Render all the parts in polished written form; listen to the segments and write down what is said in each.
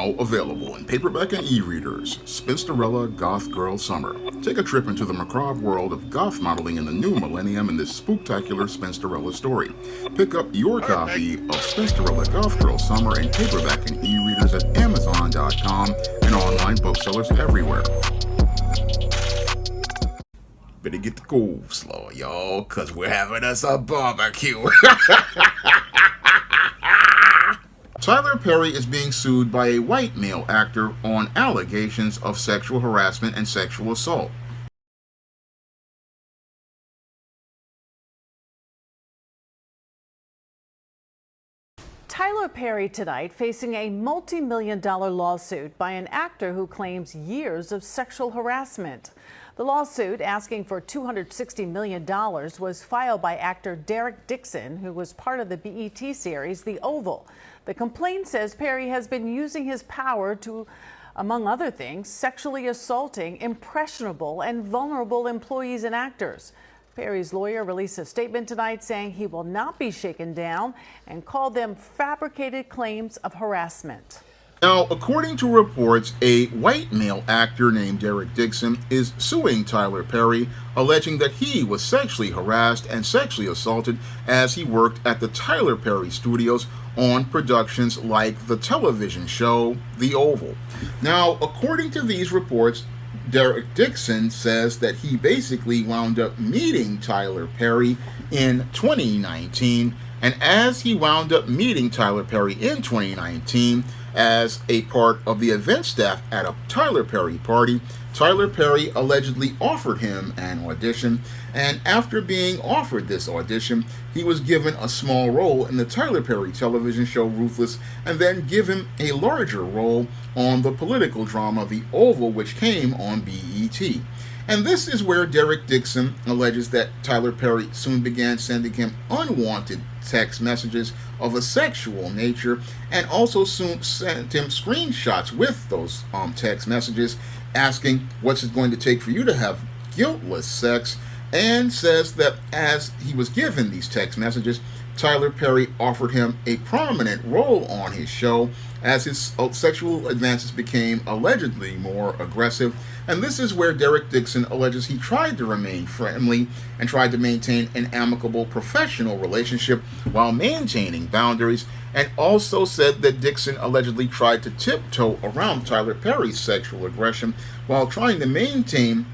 Now available in paperback and e-readers, Spinsterella Goth Girl Summer. Take a trip into the macabre world of goth modeling in the new millennium in this spooktacular Spinsterella story. Pick up your copy of Spinsterella Goth Girl Summer in paperback and e-readers at Amazon.com and online booksellers everywhere. Better get the coleslaw, y'all, cause we're having us a barbecue. Tyler Perry is being sued by a white male actor on allegations of sexual harassment and sexual assault. Tyler Perry tonight facing a multi-million-dollar lawsuit by an actor who claims years of sexual harassment. The lawsuit, asking for $260 million, was filed by actor Derek Dixon, who was part of the BET series The Oval. The complaint says Perry has been using his power to, among other things, sexually assaulting impressionable and vulnerable employees and actors. Perry's lawyer released a statement tonight saying he will not be shaken down and called them fabricated claims of harassment. Now, according to reports, a white male actor named Derek Dixon is suing Tyler Perry, alleging that he was sexually harassed and sexually assaulted as he worked at the Tyler Perry Studios on productions like the television show The Oval. Now, according to these reports, Derek Dixon says that he basically wound up meeting Tyler Perry in 2019, and as he wound up meeting Tyler Perry in 2019 as a part of the event staff at a Tyler Perry party, Tyler Perry allegedly offered him an audition, and after being offered this audition, he was given a small role in the Tyler Perry television show Ruthless, and then given a larger role on the political drama The Oval, which came on BET. And this is where Derek Dixon alleges that Tyler Perry soon began sending him unwanted text messages of a sexual nature, and also soon sent him screenshots with those text messages asking what's it going to take for you to have guiltless sex, and says that as he was given these text messages, Tyler Perry offered him a prominent role on his show as his sexual advances became allegedly more aggressive. And this is where Derek Dixon alleges he tried to remain friendly and tried to maintain an amicable professional relationship while maintaining boundaries, and also said that Dixon allegedly tried to tiptoe around Tyler Perry's sexual aggression while trying to maintain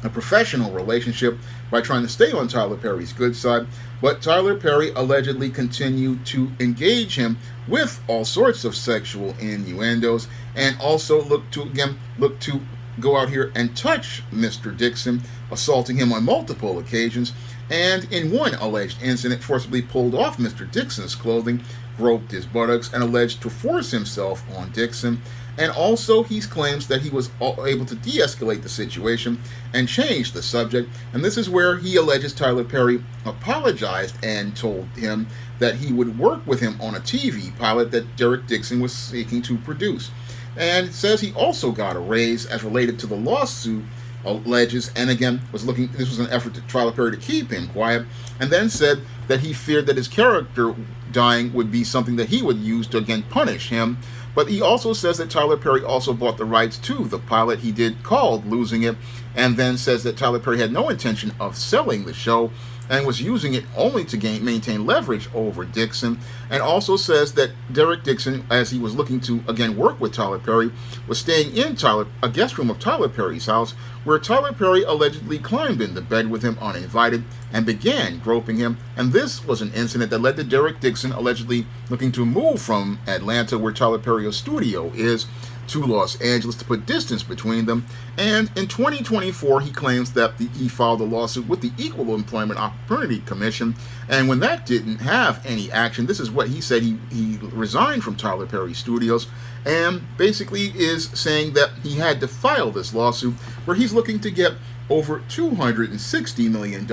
a professional relationship by trying to stay on Tyler Perry's good side. But Tyler Perry allegedly continued to engage him with all sorts of sexual innuendos, and also look to go out here and touch Mr. Dixon, assaulting him on multiple occasions, and in one alleged incident forcibly pulled off Mr. Dixon's clothing, groped his buttocks, and alleged to force himself on Dixon. And also he claims that he was able to de-escalate the situation and change the subject. And this is where he alleges Tyler Perry apologized and told him that he would work with him on a TV pilot that Derek Dixon was seeking to produce. And it says he also got a raise as related to the lawsuit, alleges, and again this was an effort to Tyler Perry to keep him quiet, and then said that he feared that his character dying would be something that he would use to again punish him. But he also says that Tyler Perry also bought the rights to the pilot he did called Losing It, and then says that Tyler Perry had no intention of selling the show and was using it only to maintain leverage over Dixon, and also says that Derek Dixon, as he was looking to again work with Tyler Perry, was staying in a guest room of Tyler Perry's house, where Tyler Perry allegedly climbed into bed with him uninvited and began groping him. And this was an incident that led to Derek Dixon allegedly looking to move from Atlanta, where Tyler Perry's studio is, to Los Angeles to put distance between them. And in 2024, he claims that he filed a lawsuit with the Equal Employment Opportunity Commission, and when that didn't have any action, this is what he said. He resigned from Tyler Perry Studios, and basically is saying that he had to file this lawsuit where he's looking to get over $260 million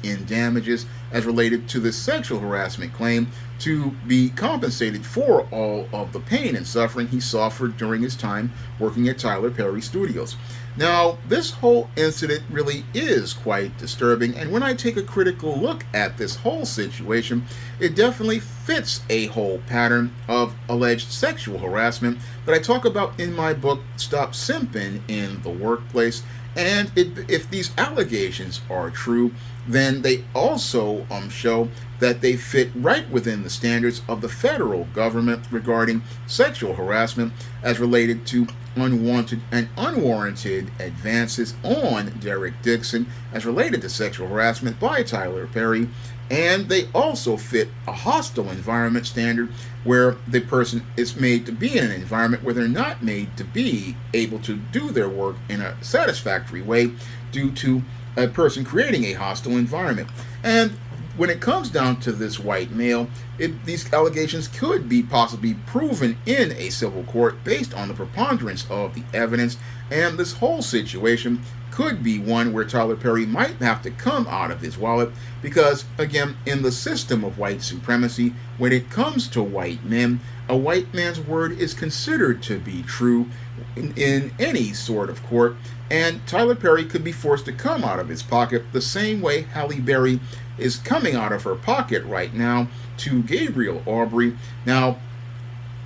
in damages as related to this sexual harassment claim to be compensated for all of the pain and suffering he suffered during his time working at Tyler Perry Studios. Now, this whole incident really is quite disturbing, and when I take a critical look at this whole situation, it definitely fits a whole pattern of alleged sexual harassment that I talk about in my book, Stop Simping in the Workplace. And if these allegations are true, then they also show that they fit right within the standards of the federal government regarding sexual harassment as related to unwanted and unwarranted advances on Derek Dixon as related to sexual harassment by Tyler Perry. And they also fit a hostile environment standard where the person is made to be in an environment where they're not made to be able to do their work in a satisfactory way due to a person creating a hostile environment. And when it comes down to this white male, these allegations could be possibly proven in a civil court based on the preponderance of the evidence, and this whole situation could be one where Tyler Perry might have to come out of his wallet because, again, in the system of white supremacy, when it comes to white men, a white man's word is considered to be true in any sort of court, and Tyler Perry could be forced to come out of his pocket the same way Halle Berry is coming out of her pocket right now to Gabriel Aubry. Now,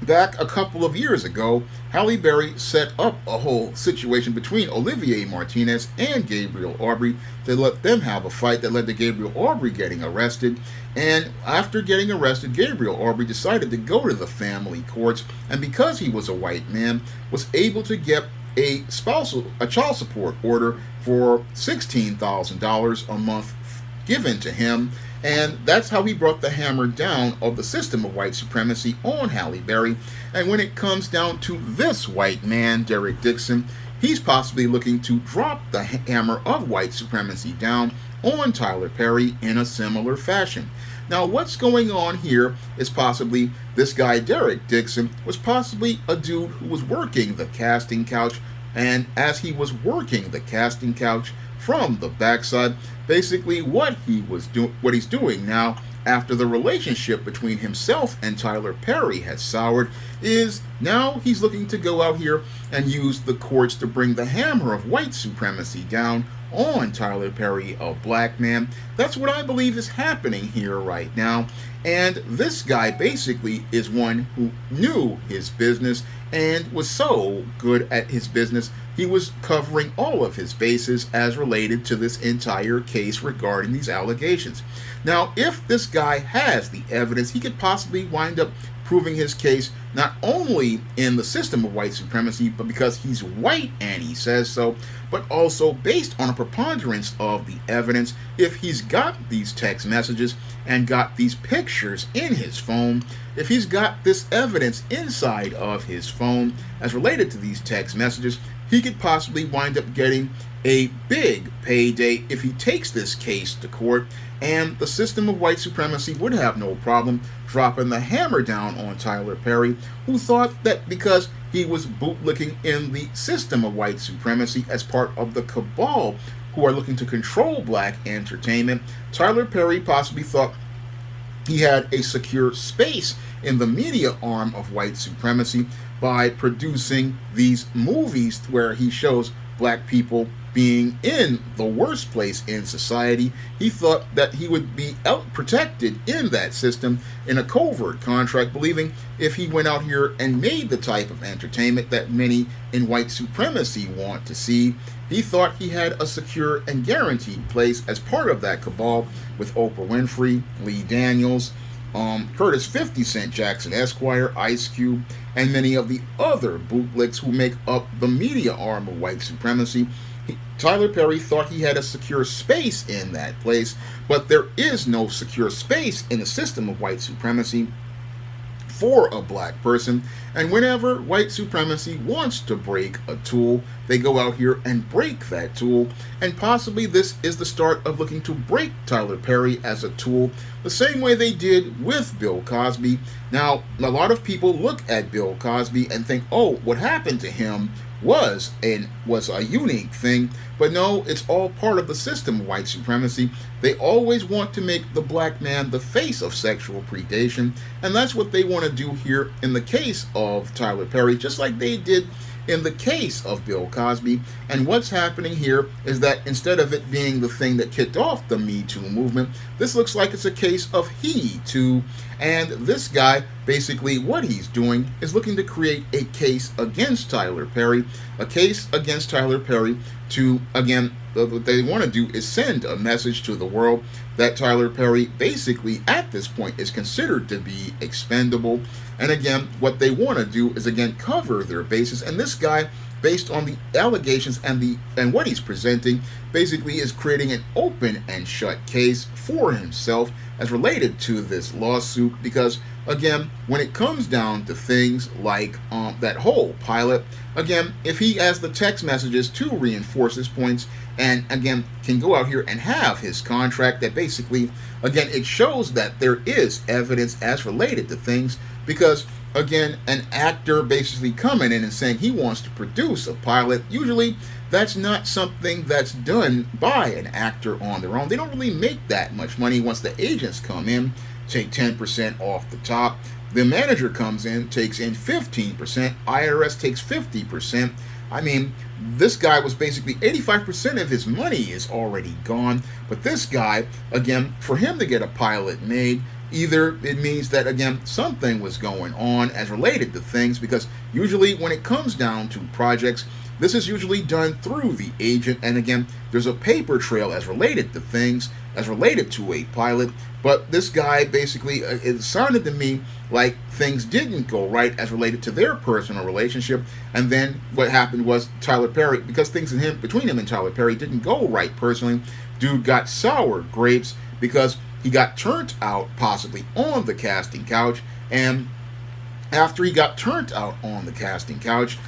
back a couple of years ago, Halle Berry set up a whole situation between Olivier Martinez and Gabriel Aubry to let them have a fight that led to Gabriel Aubry getting arrested. And after getting arrested, Gabriel Aubry decided to go to the family courts, and because he was a white man, was able to get a child support order for $16,000 a month given to him, and that's how he brought the hammer down of the system of white supremacy on Halle Berry. And when it comes down to this white man, Derek Dixon, he's possibly looking to drop the hammer of white supremacy down on Tyler Perry in a similar fashion. Now, what's going on here is possibly this guy, Derek Dixon, was possibly a dude who was working the casting couch, and as he was working the casting couch from the backside, basically what he's doing now after the relationship between himself and Tyler Perry has soured is now he's looking to go out here and use the courts to bring the hammer of white supremacy down on Tyler Perry, a black man. That's what I believe is happening here right now. And this guy basically is one who knew his business and was so good at his business, he was covering all of his bases as related to this entire case regarding these allegations. Now, if this guy has the evidence, he could possibly wind up proving his case not only in the system of white supremacy, but because he's white and he says so, but also based on a preponderance of the evidence. If he's got these text messages and got these pictures in his phone, if he's got this evidence inside of his phone as related to these text messages, he could possibly wind up getting a big payday if he takes this case to court, and the system of white supremacy would have no problem dropping the hammer down on Tyler Perry, who thought that because he was bootlicking in the system of white supremacy as part of the cabal who are looking to control black entertainment, Tyler Perry possibly thought he had a secure space in the media arm of white supremacy by producing these movies where he shows black people being in the worst place in society. He thought that he would be protected in that system in a covert contract, believing if he went out here and made the type of entertainment that many in white supremacy want to see, he thought he had a secure and guaranteed place as part of that cabal with Oprah Winfrey, Lee Daniels, Curtis 50 Cent Jackson Esquire, Ice Cube, and many of the other bootlicks who make up the media arm of white supremacy. Tyler Perry thought he had a secure space in that place, but there is no secure space in the system of white supremacy for a black person, and whenever white supremacy wants to break a tool, they go out here and break that tool, and possibly this is the start of looking to break Tyler Perry as a tool, the same way they did with Bill Cosby. Now, a lot of people look at Bill Cosby and think, oh, what happened to him was a unique thing. But no, it's all part of the system of white supremacy. They always want to make the black man the face of sexual predation, and that's what they want to do here in the case of Tyler Perry, just like they did in the case of Bill Cosby. And what's happening here is that instead of it being the thing that kicked off the Me Too movement, this looks like it's a case of He Too. And this guy, basically what he's doing is looking to create a case against Tyler Perry, to, again, what they want to do is send a message to the world that Tyler Perry basically at this point is considered to be expendable. And again, what they want to do is again cover their bases. And this guy, based on the allegations and what he's presenting, basically is creating an open and shut case for himself as related to this lawsuit. Because again, when it comes down to things like that whole pilot, again, if he has the text messages to reinforce his points, and again can go out here and have his contract that basically, again, it shows that there is evidence as related to things. Because again, an actor basically coming in and saying he wants to produce a pilot, usually that's not something that's done by an actor on their own. They don't really make that much money. Once the agents come in, take 10% off the top. The manager comes in, takes in 15%. IRS takes 50%. I mean, this guy was basically 85% of his money is already gone. But this guy, again, for him to get a pilot made, either it means that, again, something was going on as related to things, because usually when it comes down to projects, this is usually done through the agent. And again, there's a paper trail as related to things, as related to a pilot. But this guy basically, it sounded to me like things didn't go right as related to their personal relationship. And then what happened was Tyler Perry, because things between him and Tyler Perry didn't go right personally, dude got sour grapes because he got turned out possibly on the casting couch. And after he got turned out on the casting couch,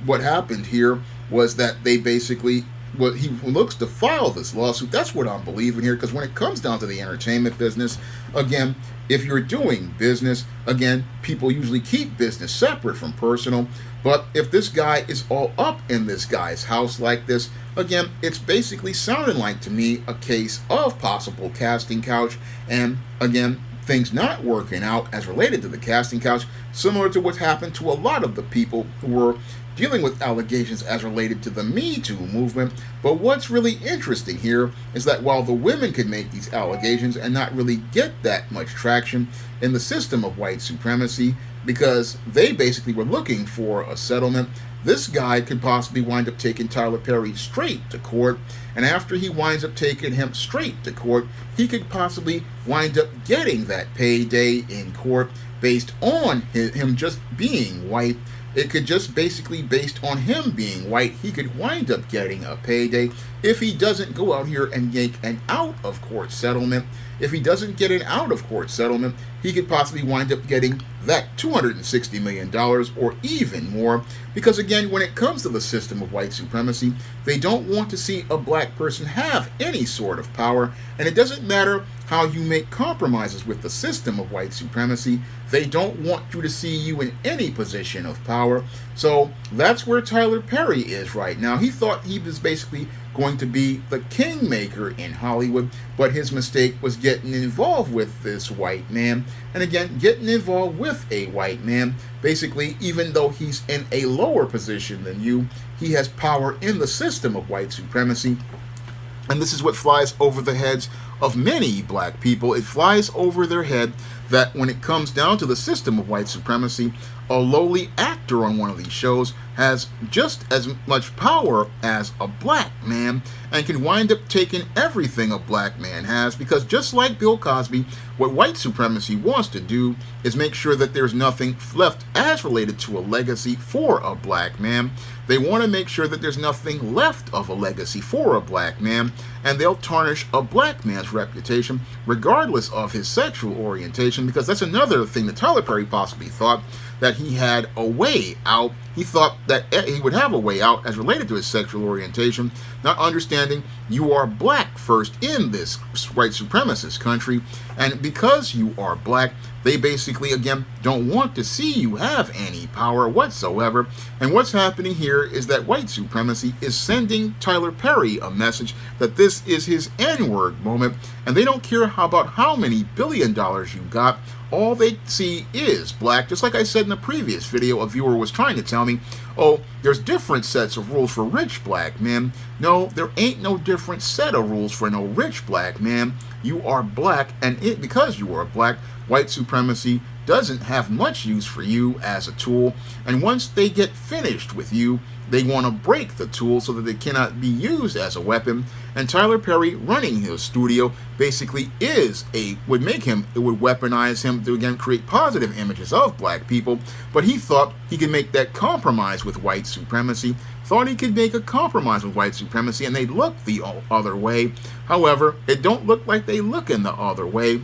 what happened here was that they basically, he looks to file this lawsuit. That's what I'm believing here, because when it comes down to the entertainment business, again, if you're doing business, again, people usually keep business separate from personal. But if this guy is all up in this guy's house like this, again, it's basically sounding like to me a case of possible casting couch. And again, things not working out as related to the casting couch, similar to what happened to a lot of the people who were dealing with allegations as related to the Me Too movement. But what's really interesting here is that while the women could make these allegations and not really get that much traction in the system of white supremacy, because they basically were looking for a settlement, this guy could possibly wind up taking Tyler Perry straight to court. And after he winds up taking him straight to court, he could possibly wind up getting that payday in court based on him just being white. It could just basically, based on him being white, he could wind up getting a payday if he doesn't go out here and yank an out-of-court settlement. If he doesn't get an out-of-court settlement, he could possibly wind up getting that $260 million or even more. Because again, when it comes to the system of white supremacy, they don't want to see a black person have any sort of power. And it doesn't matter how you make compromises with the system of white supremacy, they don't want you to see you in any position of power. So that's where Tyler Perry is right now. He thought he was basically going to be the kingmaker in Hollywood, but his mistake was getting involved with this white man. And again, getting involved with a white man, basically, even though he's in a lower position than you, he has power in the system of white supremacy. And this is what flies over the heads of many black people. It flies over their head that when it comes down to the system of white supremacy, a lowly actor on one of these shows has just as much power as a black man and can wind up taking everything a black man has. Because just like Bill Cosby, what white supremacy wants to do is make sure that there's nothing left as related to a legacy for a black man. They want to make sure that there's nothing left of a legacy for a black man, and they'll tarnish a black man's reputation regardless of his sexual orientation. Because that's another thing that Tyler Perry possibly thought, that he had a way out. He thought that he would have a way out as related to his sexual orientation, not understanding you are black first in this white supremacist country. And because you are black, they basically, again, don't want to see you have any power whatsoever. And what's happening here is that white supremacy is sending Tyler Perry a message that this is his N-word moment, and they don't care about how many $1 billion you got. All they see is black. Just like I said in the previous video, a viewer was trying to tell me, oh, there's different sets of rules for rich black men. No, there ain't no different set of rules for no rich black man. You are black, and because you are black, white supremacy doesn't have much use for you as a tool. And once they get finished with you, they want to break the tool so that they cannot be used as a weapon. And Tyler Perry running his studio basically would weaponize him to again create positive images of black people. But he thought he could make that compromise with white supremacy, thought he could make a compromise with white supremacy, and they'd look the other way. However, it don't look like they look in the other way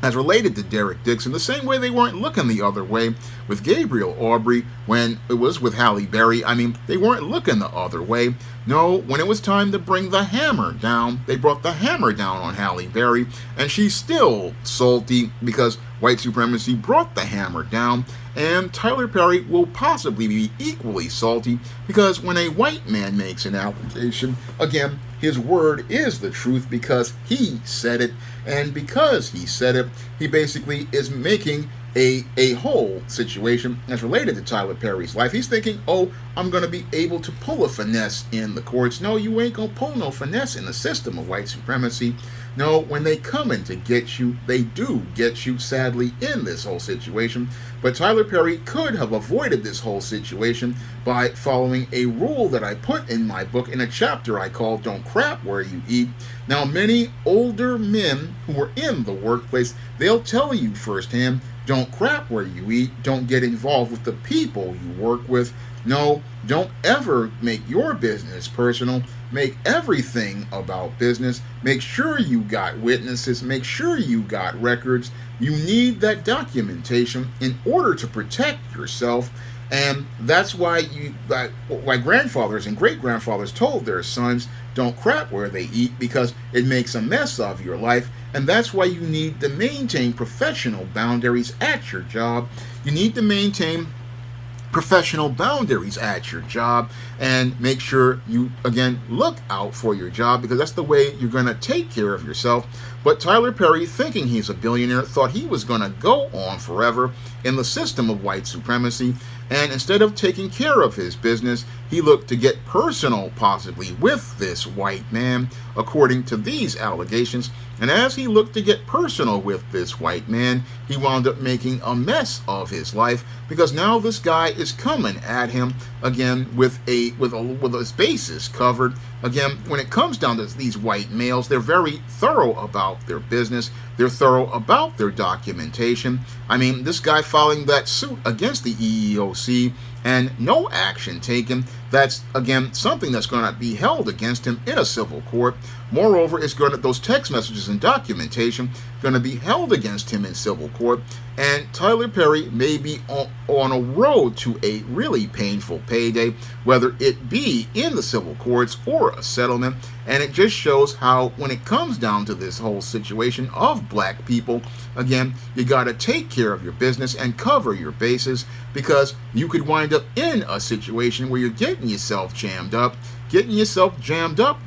as related to Derek Dixon, the same way they weren't looking the other way with Gabriel Aubrey when it was with Halle Berry. I mean, they weren't looking the other way. No, when it was time to bring the hammer down, they brought the hammer down on Halle Berry, and she's still salty because white supremacy brought the hammer down. And Tyler Perry will possibly be equally salty because when a white man makes an allegation, again, his word is the truth because he said it. And because he said it, he basically is making a whole situation as related to Tyler Perry's life. He's thinking, oh, I'm going to be able to pull a finesse in the courts. No, you ain't going to pull no finesse in the system of white supremacy. No, when they come in to get you, they do get you, sadly, in this whole situation. But Tyler Perry could have avoided this whole situation by following a rule that I put in my book in a chapter I call Don't Crap Where You Eat. Now, many older men who are in the workplace, they'll tell you firsthand, don't crap where you eat, don't get involved with the people you work with. No, don't ever make your business personal. Make everything about business. Make sure you got witnesses. Make sure you got records. You need that documentation in order to protect yourself. And that's why why grandfathers and great-grandfathers told their sons, don't crap where they eat, because it makes a mess of your life. And that's why you need to maintain professional boundaries at your job. You need to maintain professional boundaries at your job and make sure you, again, look out for your job, because that's the way you're going to take care of yourself. But Tyler Perry, thinking he's a billionaire, thought he was going to go on forever in the system of white supremacy. And instead of taking care of his business, he looked to get personal, possibly, with this white man, according to these allegations. And as he looked to get personal with this white man, he wound up making a mess of his life, because now this guy is coming at him again with his bases covered. Again, when it comes down to these white males, they're very thorough about their business. They're thorough about their documentation. I mean, this guy filing that suit against the EEOC and no action taken, that's, again, something that's going to be held against him in a civil court. Moreover, those text messages and documentation going to be held against him in civil court. And Tyler Perry may be on a road to a really painful payday, whether it be in the civil courts or a settlement. And it just shows how, when it comes down to this whole situation of black people, again, you got to take care of your business and cover your bases, because you could wind up in a situation where you're getting yourself jammed up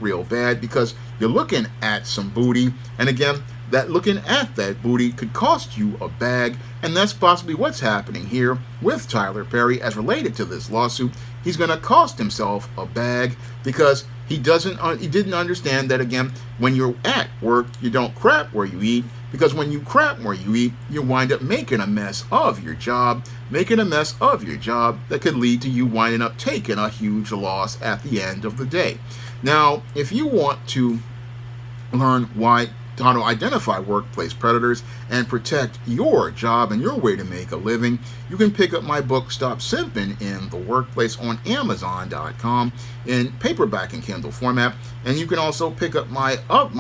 real bad, because you're looking at some booty. And again, that looking at that booty could cost you a bag. And that's possibly what's happening here with Tyler Perry as related to this lawsuit. He's going to cost himself a bag because he didn't understand that, again, when you're at work, you don't crap where you eat, because when you crap where you eat, you wind up making a mess of your job, that could lead to you winding up taking a huge loss at the end of the day. Now, if you want to learn how to identify workplace predators and protect your job and your way to make a living, you can pick up my book, Stop Simping in the Workplace, on Amazon.com in paperback and Kindle format. And you can also pick up my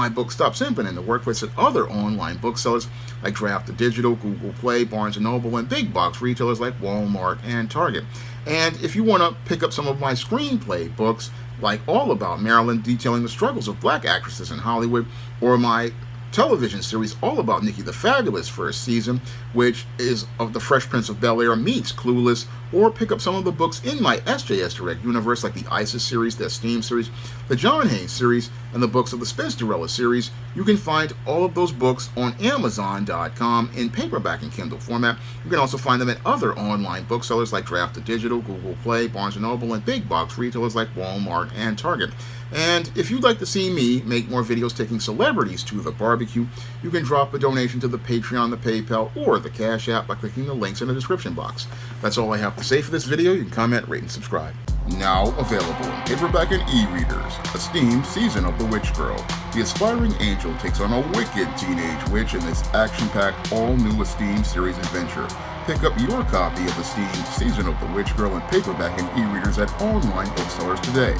book, Stop Simping in the Workplace, at other online booksellers like Draft Digital, Google Play, Barnes & Noble, and big box retailers like Walmart and Target. And if you want to pick up some of my screenplay books, like All About Marilyn, detailing the struggles of black actresses in Hollywood, or my television series all about Nikki the Fabulous first season, which is of The Fresh Prince of Bel-Air meets Clueless, or pick up some of the books in my SJS Direct universe like the ISIS series, the Esteem series, the John Haynes series, and the books of the Spinsterella series. You can find all of those books on Amazon.com in paperback and Kindle format. You can also find them at other online booksellers like Draft to Digital, Google Play, Barnes & Noble, and big box retailers like Walmart and Target. And if you'd like to see me make more videos taking celebrities to the barbecue, you can drop a donation to the Patreon, the PayPal, or the Cash App by clicking the links in the description box. That's all I have to say for this video. You can comment, rate, and subscribe. Now available in paperback and e-readers, Esteemed Season of the Witch Girl. The aspiring angel takes on a wicked teenage witch in this action-packed, all-new Esteemed series adventure. Pick up your copy of Esteemed Season of the Witch Girl in paperback and e-readers at online booksellers today.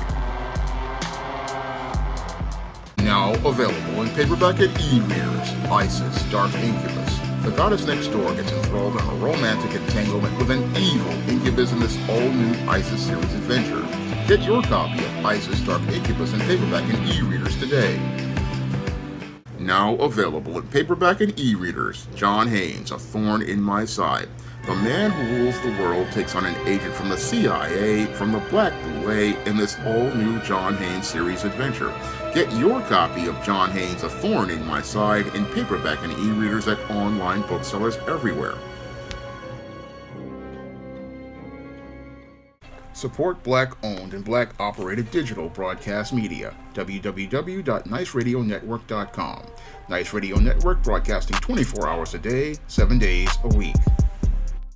Now available in paperback and e-readers, Isis, Dark Incubus. The goddess next door gets enthralled in a romantic entanglement with an evil incubus in this all-new Isis series adventure. Get your copy of Isis, Dark Incubus in paperback and e-readers today. Now available in paperback and e-readers, John Haynes, A Thorn in My Side. The man who rules the world takes on an agent from the CIA, from the Black Boule, in this all-new John Haynes series adventure. Get your copy of John Haynes' A Thorn in My Side in paperback and e-readers at online booksellers everywhere. Support Black-owned and Black-operated digital broadcast media. www.niceradionetwork.com. Nice Radio Network, broadcasting 24 hours a day, 7 days a week.